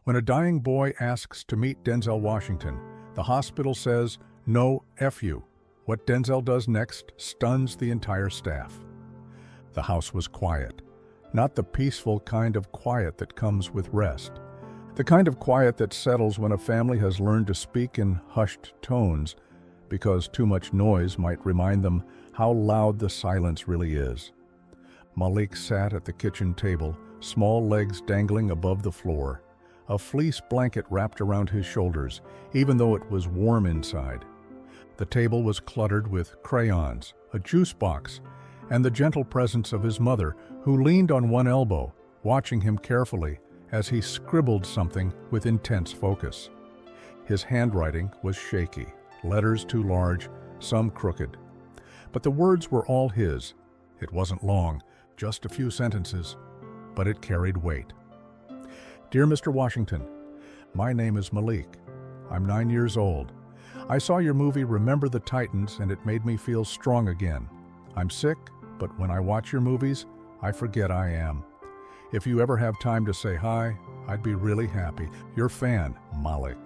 When a dying boy asks to meet Denzel Washington, the hospital says, "No, F you." What Denzel does next stuns the entire staff. The house was quiet. Not the peaceful kind of quiet that comes with rest. The kind of quiet that settles when a family has learned to speak in hushed tones because too much noise might remind them how loud the silence really is. Malik sat at the kitchen table, small legs dangling above the floor, a fleece blanket wrapped around his shoulders, even though it was warm inside. The table was cluttered with crayons, a juice box, and the gentle presence of his mother, who leaned on one elbow, watching him carefully as he scribbled something with intense focus. His handwriting was shaky, letters too large, some crooked. But the words were all his. It wasn't long, just a few sentences, but it carried weight. Dear Mr. Washington, my name is Malik. I'm 9 years old. I saw your movie Remember the Titans and it made me feel strong again. I'm sick, but when I watch your movies, I forget I am. If you ever have time to say hi, I'd be really happy. Your fan, Malik.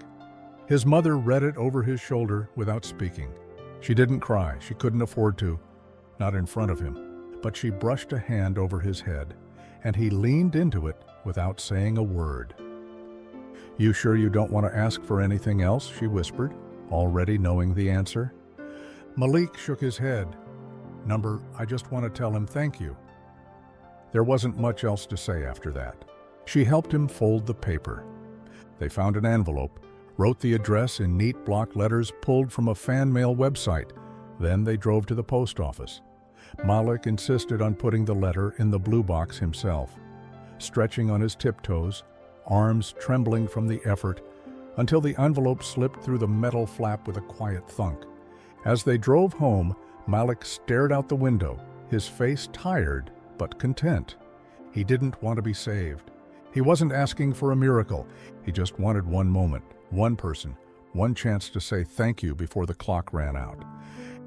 His mother read it over his shoulder without speaking. She didn't cry, she couldn't afford to, not in front of him, but she brushed a hand over his head, and he leaned into it without saying a word. You sure you don't want to ask for anything else? She whispered, already knowing the answer. Malik shook his head. I just want to tell him thank you. There wasn't much else to say after that. She helped him fold the paper. They found an envelope, wrote the address in neat block letters pulled from a fan mail website. Then they drove to the post office. Malik insisted on putting the letter in the blue box himself, stretching on his tiptoes, arms trembling from the effort, until the envelope slipped through the metal flap with a quiet thunk. As they drove home, Malik stared out the window, his face tired but content. He didn't want to be saved. He wasn't asking for a miracle. He just wanted one moment, one person, one chance to say thank you before the clock ran out.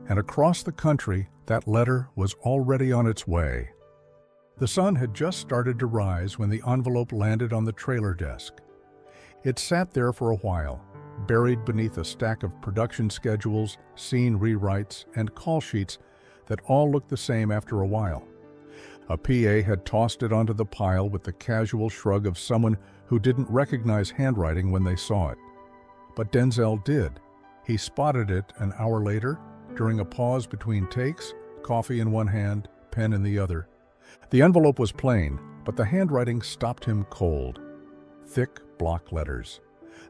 And across the country, that letter was already on its way. The sun had just started to rise when the envelope landed on the trailer desk. It sat there for a while, buried beneath a stack of production schedules, scene rewrites, and call sheets that all looked the same after a while. A PA had tossed it onto the pile with the casual shrug of someone who didn't recognize handwriting when they saw it. But Denzel did. He spotted it an hour later, during a pause between takes, coffee in one hand, pen in the other. The envelope was plain, but the handwriting stopped him cold. Thick block letters.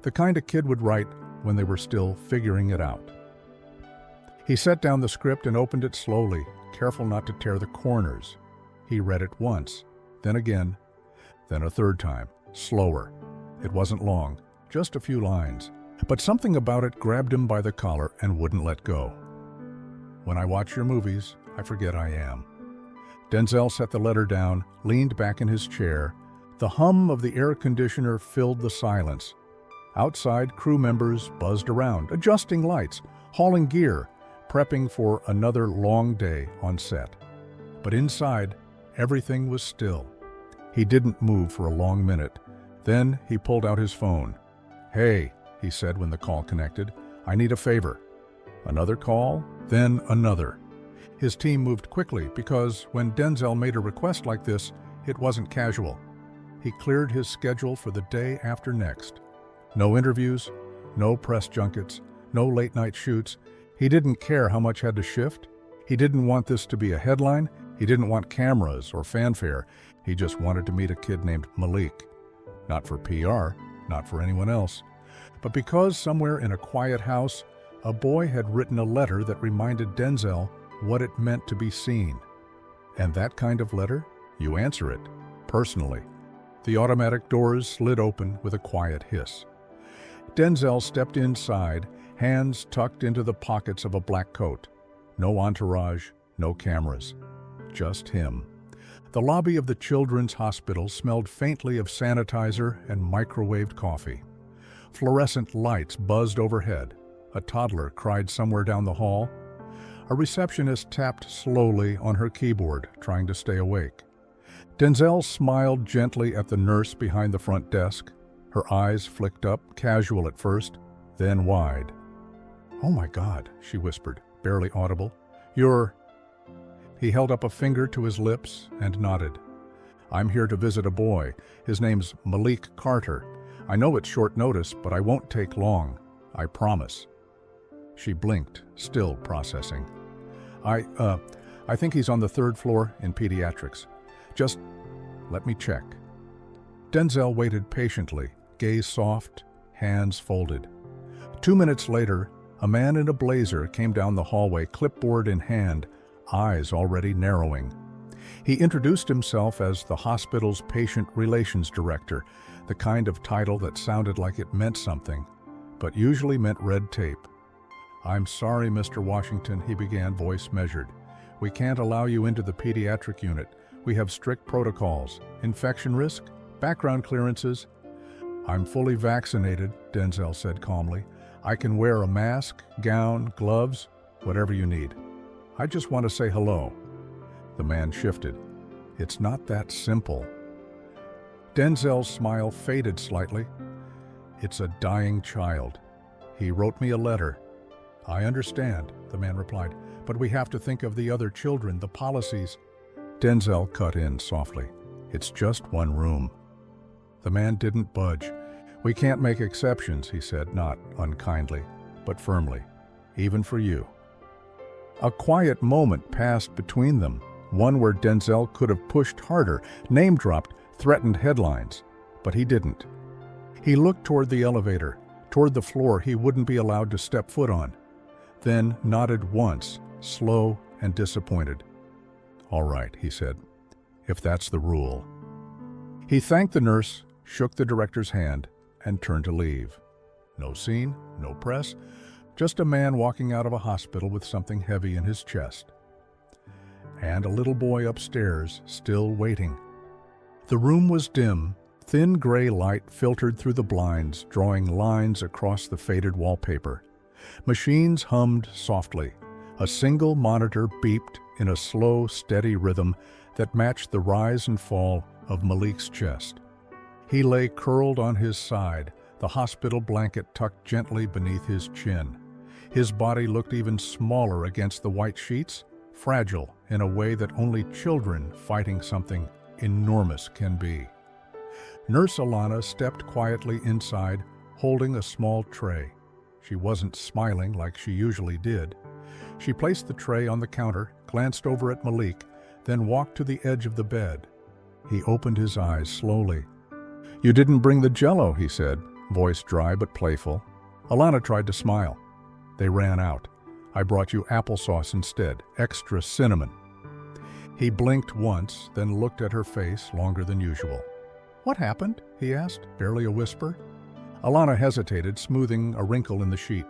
The kind a kid would write when they were still figuring it out. He set down the script and opened it slowly, careful not to tear the corners. He read it once, then again, then a third time, slower. It wasn't long, just a few lines, but something about it grabbed him by the collar and wouldn't let go. When I watch your movies, I forget I am. Denzel set the letter down, leaned back in his chair. The hum of the air conditioner filled the silence. Outside, crew members buzzed around, adjusting lights, hauling gear, prepping for another long day on set. But inside, everything was still. He didn't move for a long minute. Then he pulled out his phone. "Hey," he said when the call connected, "I need a favor." Another call, then another. His team moved quickly because when Denzel made a request like this, it wasn't casual. He cleared his schedule for the day after next. No interviews, no press junkets, no late-night shoots. He didn't care how much had to shift. He didn't want this to be a headline. He didn't want cameras or fanfare. He just wanted to meet a kid named Malik. Not for PR, not for anyone else, but because somewhere in a quiet house, a boy had written a letter that reminded Denzel what it meant to be seen. And that kind of letter, you answer it, personally. The automatic doors slid open with a quiet hiss. Denzel stepped inside, hands tucked into the pockets of a black coat. No entourage, no cameras. Just him. The lobby of the children's hospital smelled faintly of sanitizer and microwaved coffee. Fluorescent lights buzzed overhead. A toddler cried somewhere down the hall. A receptionist tapped slowly on her keyboard, trying to stay awake. Denzel smiled gently at the nurse behind the front desk. Her eyes flicked up, casual at first, then wide. "Oh my God," she whispered, barely audible. "You're—" He held up a finger to his lips and nodded. "I'm here to visit a boy. His name's Malik Carter. I know it's short notice, but I won't take long. I promise." She blinked, still processing. I think he's on the 3rd floor in pediatrics. Just let me check." Denzel waited patiently, gaze soft, hands folded. 2 minutes later, a man in a blazer came down the hallway, clipboard in hand, eyes already narrowing. He introduced himself as the hospital's patient relations director, the kind of title that sounded like it meant something, but usually meant red tape. "I'm sorry, Mr. Washington," he began, voice measured. "We can't allow you into the pediatric unit. We have strict protocols. Infection risk, background clearances." "I'm fully vaccinated," Denzel said calmly. "I can wear a mask, gown, gloves, whatever you need. I just want to say hello." The man shifted. "It's not that simple." Denzel's smile faded slightly. "It's a dying child. He wrote me a letter." "I understand," the man replied, "but we have to think of the other children, the policies." Denzel cut in softly. "It's just one room." The man didn't budge. "We can't make exceptions," he said, not unkindly, but firmly. "Even for you." A quiet moment passed between them, one where Denzel could have pushed harder, name-dropped, threatened headlines, but he didn't. He looked toward the elevator, toward the floor he wouldn't be allowed to step foot on, then nodded once, slow and disappointed. "All right," he said, "if that's the rule." He thanked the nurse, shook the director's hand, and turned to leave. No scene, no press, just a man walking out of a hospital with something heavy in his chest. And a little boy upstairs, still waiting. The room was dim. Thin gray light filtered through the blinds, drawing lines across the faded wallpaper. Machines hummed softly. A single monitor beeped in a slow, steady rhythm that matched the rise and fall of Malik's chest. He lay curled on his side, the hospital blanket tucked gently beneath his chin. His body looked even smaller against the white sheets, fragile in a way that only children fighting something enormous can be. Nurse Alana stepped quietly inside, holding a small tray. She wasn't smiling like she usually did. She placed the tray on the counter, glanced over at Malik, then walked to the edge of the bed. He opened his eyes slowly. "You didn't bring the Jell-O," he said, voice dry but playful. Alana tried to smile. "They ran out. I brought you applesauce instead, extra cinnamon." He blinked once, then looked at her face longer than usual. "What happened?" he asked, barely a whisper. Alana hesitated, smoothing a wrinkle in the sheet.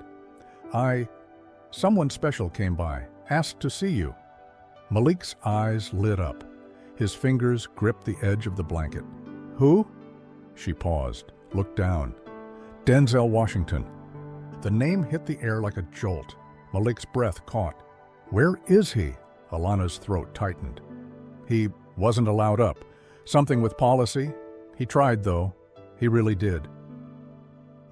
Someone special came by, asked to see you." Malik's eyes lit up. His fingers gripped the edge of the blanket. "Who?" She paused, looked down. "Denzel Washington." The name hit the air like a jolt. Malik's breath caught. "Where is he?" Alana's throat tightened. "He wasn't allowed up. Something with policy. He tried, though. He really did."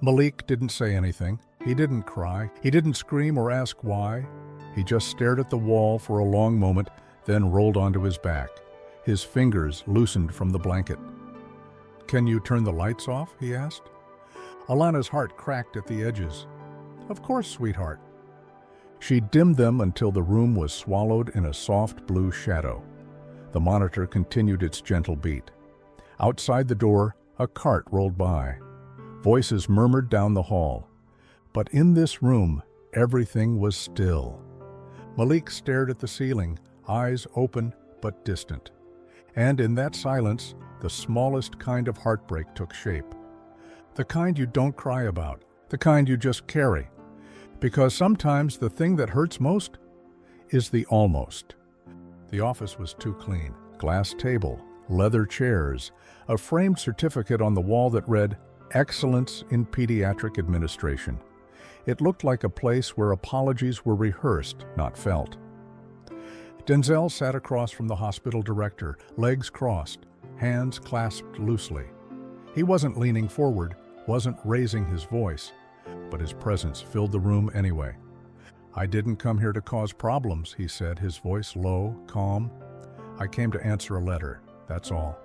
Malik didn't say anything. He didn't cry. He didn't scream or ask why. He just stared at the wall for a long moment, then rolled onto his back. His fingers loosened from the blanket. "Can you turn the lights off?" he asked. Alana's heart cracked at the edges. "Of course, sweetheart." She dimmed them until the room was swallowed in a soft blue shadow. The monitor continued its gentle beat. Outside the door, a cart rolled by. Voices murmured down the hall. But in this room, everything was still. Malik stared at the ceiling, eyes open but distant. And in that silence, the smallest kind of heartbreak took shape. The kind you don't cry about, the kind you just carry. Because sometimes the thing that hurts most is the almost. The office was too clean. Glass table, leather chairs, a framed certificate on the wall that read, "Excellence in Pediatric Administration." It looked like a place where apologies were rehearsed, not felt. Denzel sat across from the hospital director, legs crossed, hands clasped loosely. He wasn't leaning forward, wasn't raising his voice, but his presence filled the room anyway. "I didn't come here to cause problems," he said, his voice low, calm. "I came to answer a letter, that's all."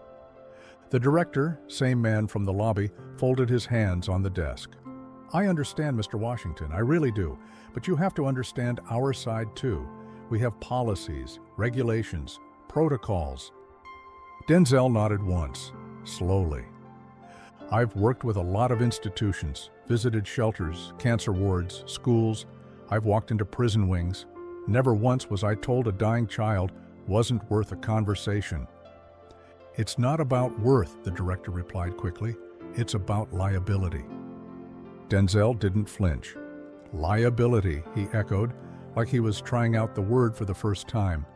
The director, same man from the lobby, folded his hands on the desk. "I understand, Mr. Washington, I really do, but you have to understand our side too. We have policies, regulations, protocols." Denzel nodded once, slowly. "I've worked with a lot of institutions, visited shelters, cancer wards, schools. I've walked into prison wings. Never once was I told a dying child wasn't worth a conversation." "It's not about worth," the director replied quickly. "It's about liability." Denzel didn't flinch. "Liability," he echoed, like he was trying out the word for the first time.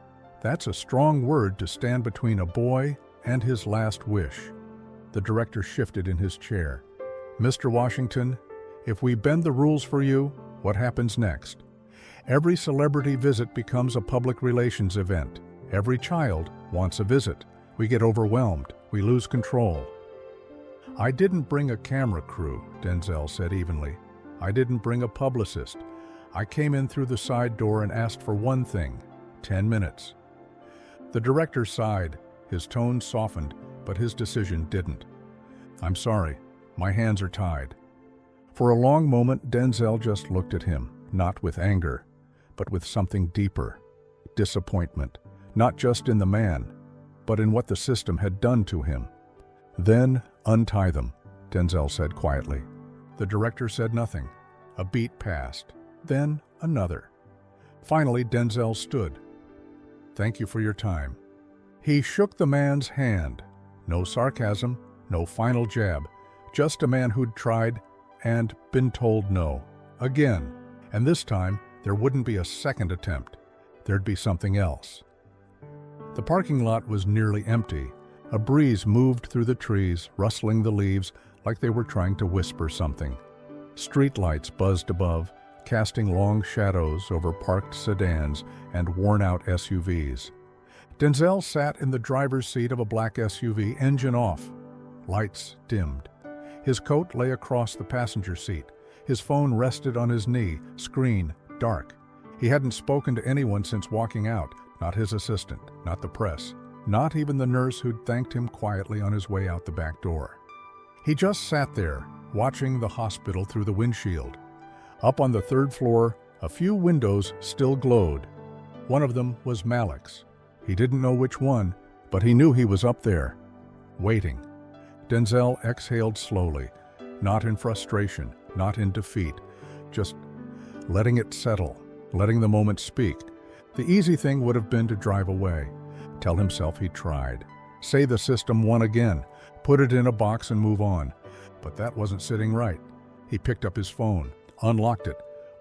"That's a strong word to stand between a boy and his last wish." The director shifted in his chair. "Mr. Washington, if we bend the rules for you, what happens next? Every celebrity visit becomes a public relations event. Every child wants a visit. We get overwhelmed. We lose control." "I didn't bring a camera crew," Denzel said evenly. "I didn't bring a publicist. I came in through the side door and asked for one thing: 10 minutes. The director sighed. His tone softened, but his decision didn't. "I'm sorry. My hands are tied." For a long moment, Denzel just looked at him, not with anger, but with something deeper. Disappointment, not just in the man, but in what the system had done to him. "Then untie them," Denzel said quietly. The director said nothing. A beat passed, then another. Finally, Denzel stood. "Thank you for your time." He shook the man's hand. No sarcasm, no final jab, just a man who'd tried and been told no. Again, and this time there wouldn't be a second attempt. There'd be something else. The parking lot was nearly empty. A breeze moved through the trees, rustling the leaves like they were trying to whisper something. Streetlights buzzed above, casting long shadows over parked sedans and worn-out SUVs. Denzel sat in the driver's seat of a black SUV, engine off. Lights dimmed. His coat lay across the passenger seat. His phone rested on his knee, screen dark. He hadn't spoken to anyone since walking out, not his assistant, not the press, not even the nurse who'd thanked him quietly on his way out the back door. He just sat there, watching the hospital through the windshield. Up on the third floor, a few windows still glowed. One of them was Malik's. He didn't know which one, but he knew he was up there, waiting. Denzel exhaled slowly, not in frustration, not in defeat, just letting it settle, letting the moment speak. The easy thing would have been to drive away, tell himself he tried, say the system won again, put it in a box and move on. But that wasn't sitting right. He picked up his phone, unlocked it,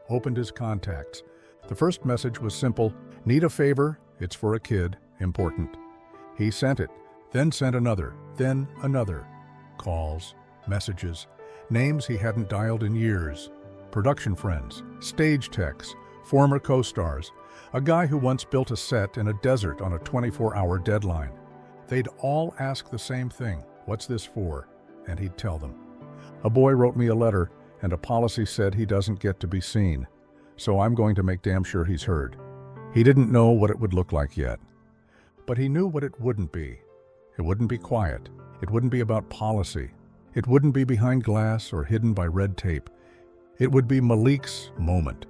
opened his contacts. The first message was simple: "Need a favor? It's for a kid, important." He sent it, then sent another, then another. Calls, messages, names he hadn't dialed in years. Production friends, stage techs, former co-stars, a guy who once built a set in a desert on a 24-hour deadline. They'd all ask the same thing: "What's this for?" And he'd tell them. "A boy wrote me a letter, and a policy said he doesn't get to be seen, so I'm going to make damn sure he's heard." He didn't know what it would look like yet, but he knew what it wouldn't be. It wouldn't be quiet. It wouldn't be about policy. It wouldn't be behind glass or hidden by red tape. It would be Malik's moment.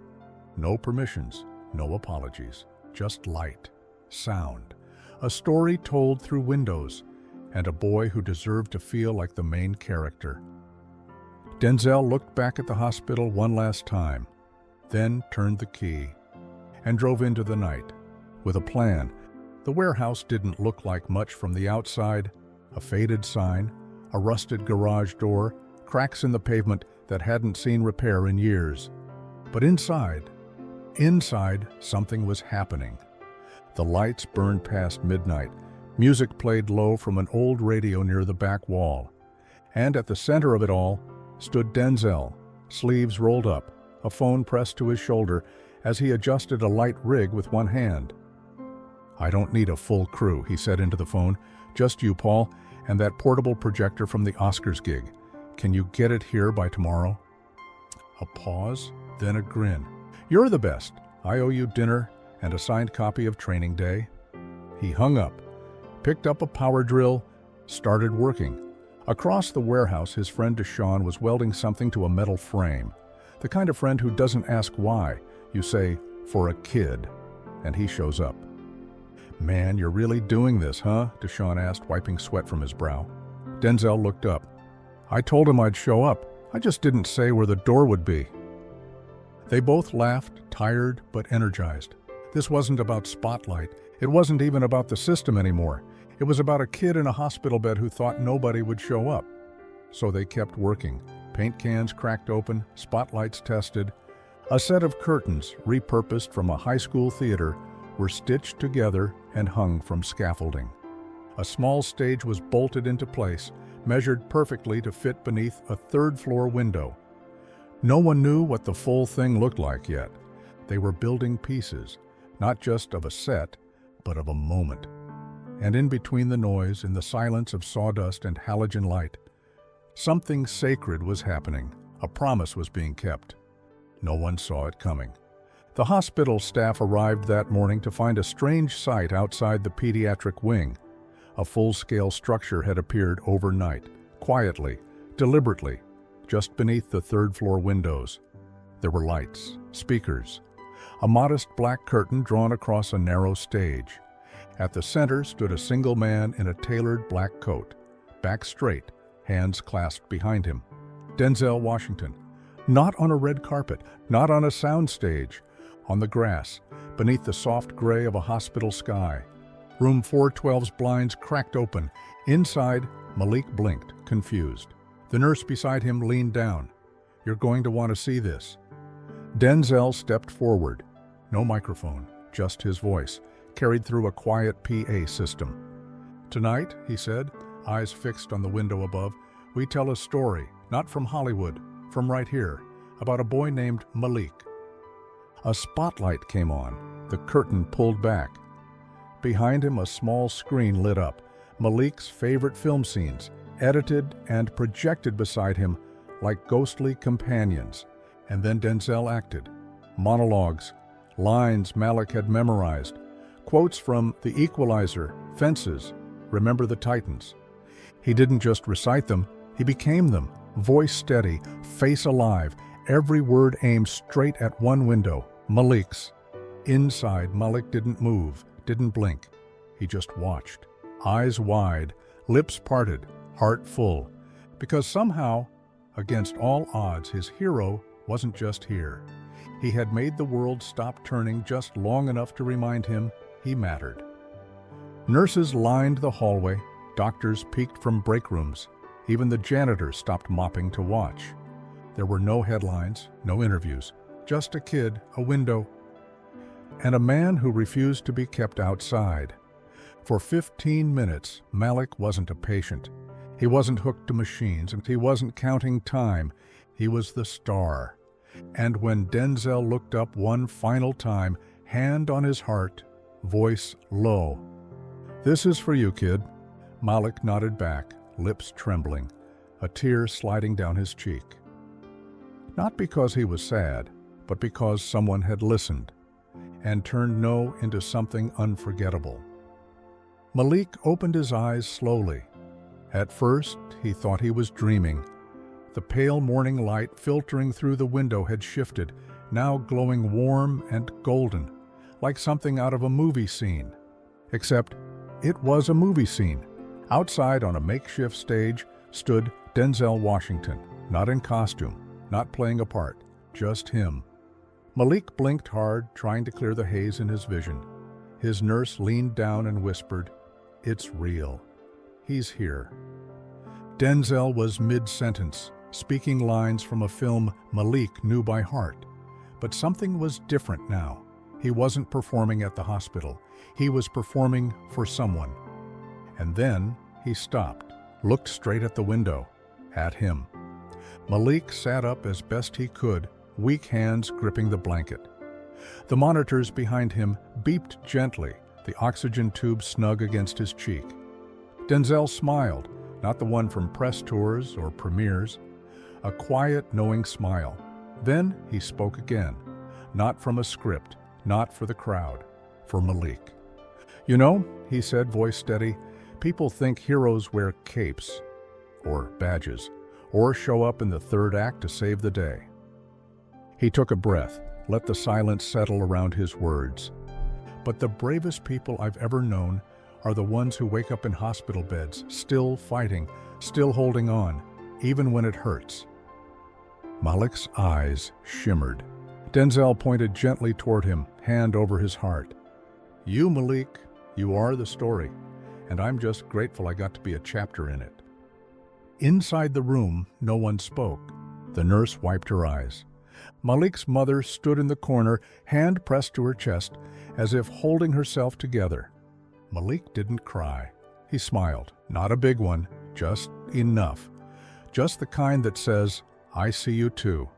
No permissions, no apologies, just light, sound, a story told through windows, and a boy who deserved to feel like the main character. Denzel looked back at the hospital one last time, then turned the key and drove into the night with a plan. The warehouse didn't look like much from the outside: a faded sign, a rusted garage door, cracks in the pavement that hadn't seen repair in years. But inside, something was happening. The lights burned past midnight. Music played low from an old radio near the back wall. And at the center of it all stood Denzel, sleeves rolled up, a phone pressed to his shoulder as he adjusted a light rig with one hand. "I don't need a full crew," he said into the phone. "Just you, Paul, and that portable projector from the Oscars gig. Can you get it here by tomorrow? A pause, then a grin. You're the best. I owe you dinner and a signed copy of Training Day. He hung up, picked up a power drill, started working. Across the warehouse, his friend Deshaun was welding something to a metal frame. The kind of friend who doesn't ask why. You say, for a kid, and he shows up. Man, you're really doing this, huh? Deshaun asked, wiping sweat from his brow. Denzel looked up. I told him I'd show up. I just didn't say where the door would be. They both laughed, tired but energized. This wasn't about spotlight. It wasn't even about the system anymore. It was about a kid in a hospital bed who thought nobody would show up. So they kept working. Paint cans cracked open, spotlights tested. A set of curtains, repurposed from a high school theater, were stitched together and hung from scaffolding. A small stage was bolted into place, measured perfectly to fit beneath a third-floor window. No one knew what the full thing looked like yet. They were building pieces, not just of a set, but of a moment. And in between the noise, in the silence of sawdust and halogen light, something sacred was happening. A promise was being kept. No one saw it coming. The hospital staff arrived that morning to find a strange sight outside the pediatric wing. A full-scale structure had appeared overnight, quietly, deliberately, just beneath the third-floor windows. There were lights, speakers, a modest black curtain drawn across a narrow stage. At the center stood a single man in a tailored black coat, back straight, hands clasped behind him. Denzel Washington. Not on a red carpet, not on a sound stage, on the grass, beneath the soft gray of a hospital sky. Room 412's blinds cracked open. Inside, Malik blinked, confused. The nurse beside him leaned down. You're going to want to see this. Denzel stepped forward. No microphone, just his voice, carried through a quiet PA system. Tonight, he said, eyes fixed on the window above, we tell a story, not from Hollywood, from right here, about a boy named Malik. A spotlight came on, the curtain pulled back. Behind him, a small screen lit up, Malik's favorite film scenes, edited and projected beside him like ghostly companions. And then Denzel acted. Monologues, lines Malik had memorized, quotes from The Equalizer, Fences, Remember the Titans. He didn't just recite them, he became them, voice steady, face alive, every word aimed straight at one window, Malik's. Inside, Malik didn't move, didn't blink. He just watched, eyes wide, lips parted, heart full. Because somehow, against all odds, his hero wasn't just here. He had made the world stop turning just long enough to remind him he mattered. Nurses lined the hallway, doctors peeked from break rooms. Even the janitor stopped mopping to watch. There were no headlines, no interviews, just a kid, a window, and a man who refused to be kept outside. For 15 minutes, Malik wasn't a patient. He wasn't hooked to machines, and he wasn't counting time. He was the star. And when Denzel looked up one final time, hand on his heart, voice low, "This is for you, kid." Malik nodded back, lips trembling, a tear sliding down his cheek. Not because he was sad, but because someone had listened and turned no into something unforgettable. Malik opened his eyes slowly. At first, he thought he was dreaming. The pale morning light filtering through the window had shifted, now glowing warm and golden, like something out of a movie scene. Except, it was a movie scene. Outside on a makeshift stage stood Denzel Washington, not in costume, not playing a part, just him. Malik blinked hard, trying to clear the haze in his vision. His nurse leaned down and whispered, "It's real. He's here." Denzel was mid-sentence, speaking lines from a film Malik knew by heart. But something was different now. He wasn't performing at the hospital. He was performing for someone. And then he stopped, looked straight at the window, at him. Malik sat up as best he could, weak hands gripping the blanket. The monitors behind him beeped gently, the oxygen tube snug against his cheek. Denzel smiled, not the one from press tours or premieres, a quiet, knowing smile. Then he spoke again, not from a script, not for the crowd, for Malik. "You know," he said, voice steady, "people think heroes wear capes, or badges, or show up in the third act to save the day." He took a breath, let the silence settle around his words. "But the bravest people I've ever known are the ones who wake up in hospital beds, still fighting, still holding on, even when it hurts." Malik's eyes shimmered. Denzel pointed gently toward him, hand over his heart. "You, Malik, you are the story, and I'm just grateful I got to be a chapter in it." Inside the room, no one spoke. The nurse wiped her eyes. Malik's mother stood in the corner, hand pressed to her chest, as if holding herself together. Malik didn't cry. He smiled, not a big one, just enough. Just the kind that says, "I see you too."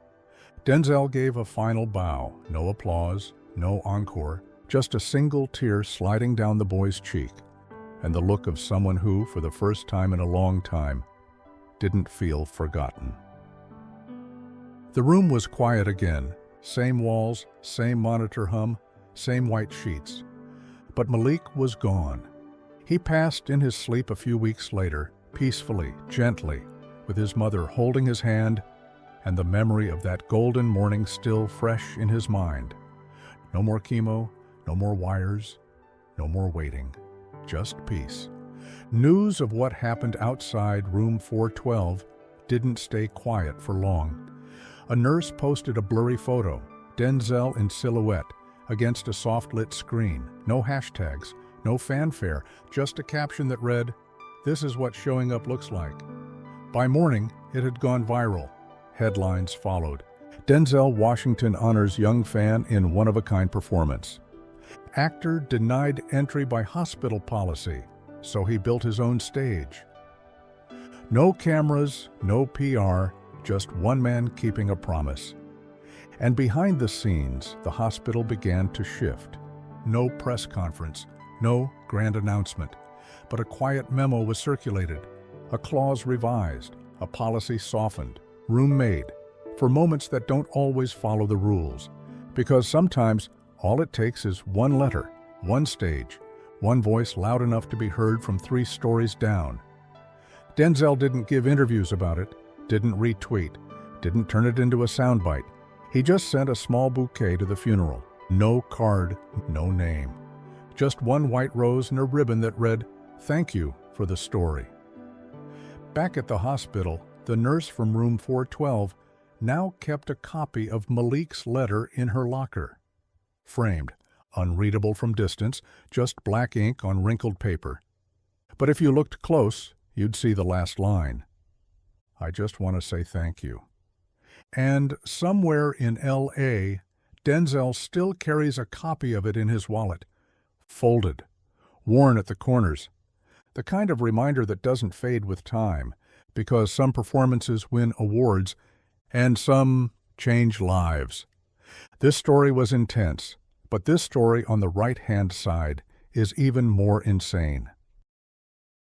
Denzel gave a final bow, no applause, no encore, just a single tear sliding down the boy's cheek, and the look of someone who, for the first time in a long time, didn't feel forgotten. The room was quiet again, same walls, same monitor hum, same white sheets. But Malik was gone. He passed in his sleep a few weeks later, peacefully, gently, with his mother holding his hand, and the memory of that golden morning still fresh in his mind. No more chemo, no more wires, no more waiting, just peace. News of what happened outside room 412 didn't stay quiet for long. A nurse posted a blurry photo, Denzel in silhouette, against a soft-lit screen. No hashtags, no fanfare, just a caption that read, "This is what showing up looks like." By morning, it had gone viral. Headlines followed. Denzel Washington honors young fan in one-of-a-kind performance. Actor denied entry by hospital policy, so he built his own stage. No cameras, no PR, just one man keeping a promise. And behind the scenes, the hospital began to shift. No press conference, no grand announcement, but a quiet memo was circulated, a clause revised, a policy softened, room made, for moments that don't always follow the rules, because sometimes all it takes is one letter, one stage, one voice loud enough to be heard from 3 stories down. Denzel didn't give interviews about it, didn't retweet, didn't turn it into a soundbite. He just sent a small bouquet to the funeral. No card, no name. Just one white rose and a ribbon that read, "Thank you for the story." Back at the hospital, the nurse from room 412 now kept a copy of Malik's letter in her locker. Framed, unreadable from distance, just black ink on wrinkled paper. But if you looked close, you'd see the last line. "I just want to say thank you." And somewhere in L.A., Denzel still carries a copy of it in his wallet, folded, worn at the corners. The kind of reminder that doesn't fade with time, because some performances win awards and some change lives. This story was intense, but this story on the right-hand side is even more insane.